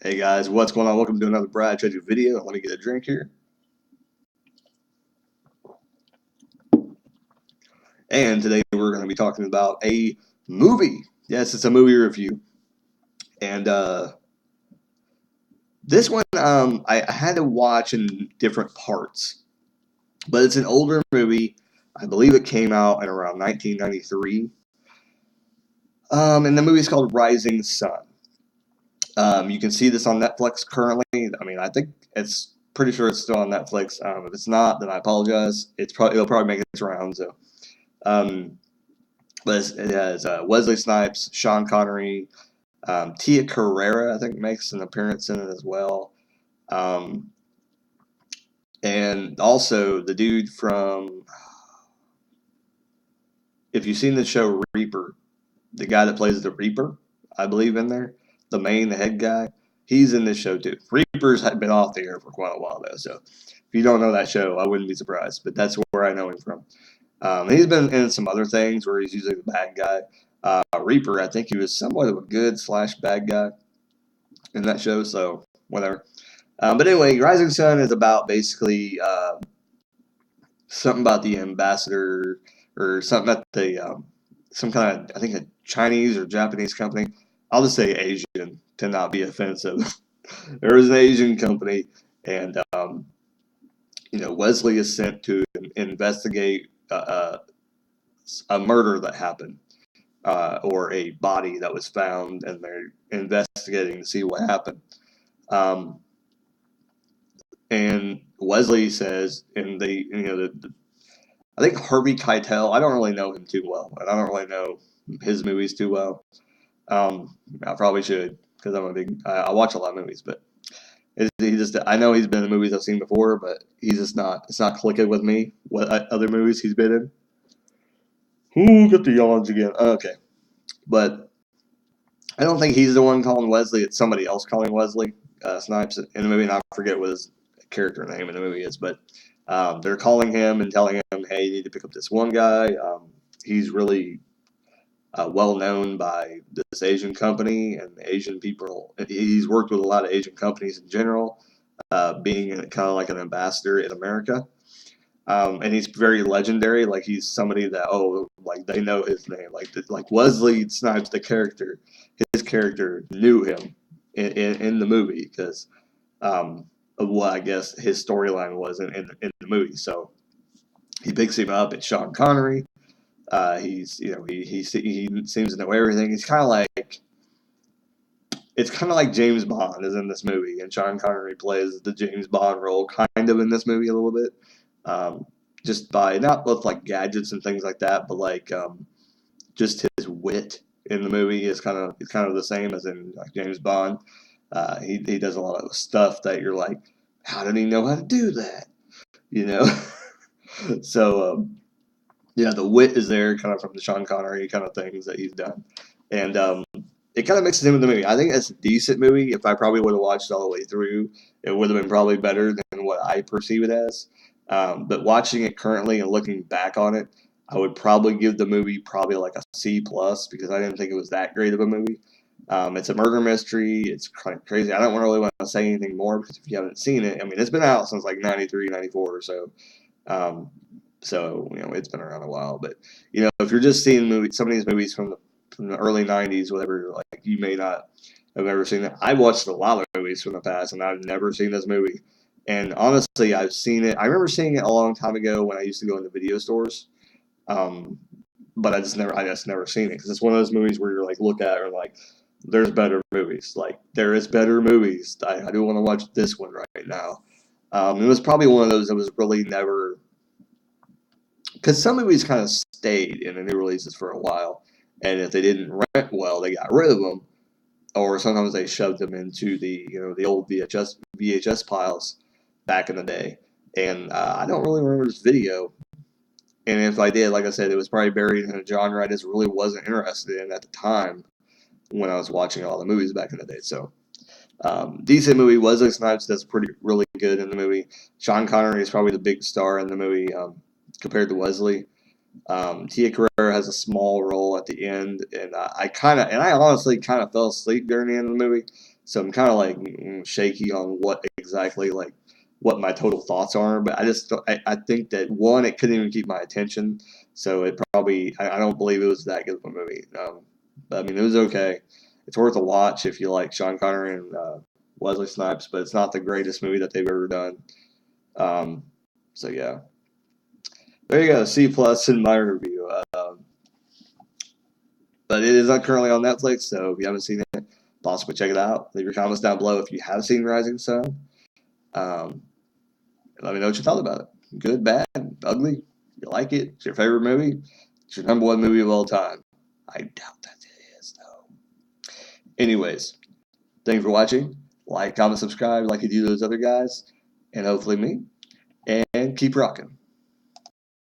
Hey guys, what's going on? Welcome to another Brad Treasure video. Let me get a drink here. And today we're going to be talking about a movie. Yes, it's a movie review. And this one I had to watch in different parts. But it's an older movie. I believe it came out in around 1993. And the movie is called Rising Sun. You can see this on Netflix currently. I mean, I think it's pretty sure it's still on Netflix. If it's not, then I apologize. It'll probably make its rounds. So. But it has Wesley Snipes, Sean Connery, Tia Carrera, I think, makes an appearance in it as well. And also the dude from, if you've seen the show Reaper, the guy that plays the Reaper, I believe in there, the head guy, he's in this show too. Reaper's been off the air for quite a while though, so if you don't know that show, I wouldn't be surprised. But that's where I know him from. He's been in some other things where he's usually the bad guy. Reaper, I think he was somewhat of a good / bad guy in that show, so whatever. But anyway, Rising Sun is about basically something about the ambassador or something at the some kind of, I think, a Chinese or Japanese company. I'll just say Asian to not be offensive. There is an Asian company, and Wesley is sent to investigate a murder that happened. Or a body that was found, and they're investigating to see what happened. And Wesley says, and I think Harvey Keitel. I don't really know him too well, and I don't really know his movies too well. I probably should, because I watch a lot of movies, but I know he's been in movies I've seen before, but he's just not. It's not clicking with me what other movies he's been in. Ooh, get the yawns again. Okay. But I don't think he's the one calling Wesley. It's somebody else calling Wesley Snipes in the movie, and I forget what his character name in the movie is. But they're calling him and telling him, hey, you need to pick up this one guy. He's really well known by this Asian company and Asian people. He's worked with a lot of Asian companies in general, being kind of like an ambassador in America. And he's very legendary. Like, he's somebody that, like, they know his name. Like Wesley Snipes, the character, his character knew him in the movie because of what I guess his storyline was in the movie. So he picks him up. It's Sean Connery. He seems to know everything. It's kind of like James Bond is in this movie, and Sean Connery plays the James Bond role kind of in this movie a little bit. Just by not with like gadgets and things like that, but like just his wit in the movie is kind of the same as in like James Bond. He does a lot of stuff that you're like, how did he know how to do that? So yeah, the wit is there, kind of from the Sean Connery kind of things that he's done, and it kind of mixes in with the movie. I think it's a decent movie. If I probably would have watched it all the way through, it would have been probably better than what I perceive it as. But watching it currently and looking back on it, I would probably give the movie probably like a C+ because I didn't think it was that great of a movie. It's a murder mystery. It's kind of crazy. I don't really want to say anything more because if you haven't seen it, I mean, it's been out since like 93, 94 or so. So it's been around a while. But if you're just seeing some of these movies from the early 90s, whatever, like, you may not have ever seen it. I watched a lot of movies from the past, and I've never seen this movie. And honestly, I've seen it. I remember seeing it a long time ago when I used to go into video stores. But I just never seen it because it's one of those movies where you're like, look at it and like, there's better movies. Like, there is better movies. I do want to watch this one right now. It was probably one of those that was really never, because some movies kind of stayed in the new releases for a while, and if they didn't rent well, they got rid of them, or sometimes they shoved them into the old VHS piles back in the day. And I don't really remember this video. And if I did, like I said, it was probably buried in a genre I just really wasn't interested in at the time when I was watching all the movies back in the day. So, decent movie. Wesley Snipes does really good in the movie. Sean Connery is probably the big star in the movie compared to Wesley. Tia Carrera has a small role at the end, and I honestly kind of fell asleep during the end of the movie. So I'm kind of like shaky on what exactly like what my total thoughts are. But I think that one, it couldn't even keep my attention. So it probably I don't believe it was that good of a movie. But I mean, it was okay. It's worth a watch if you like Sean Connery and Wesley Snipes, but it's not the greatest movie that they've ever done. Um, so yeah, there you go, C plus in my review. But it is not currently on Netflix, so if you haven't seen it, possibly check it out. Leave your comments down below if you have seen Rising Sun. Um, let me know what you thought about it. Good, bad, ugly. You like it? It's your favorite movie? It's your number one movie of all time. I doubt that it is, though. Anyways, thank you for watching. Like, comment, subscribe like you do those other guys. And hopefully me. And keep rocking.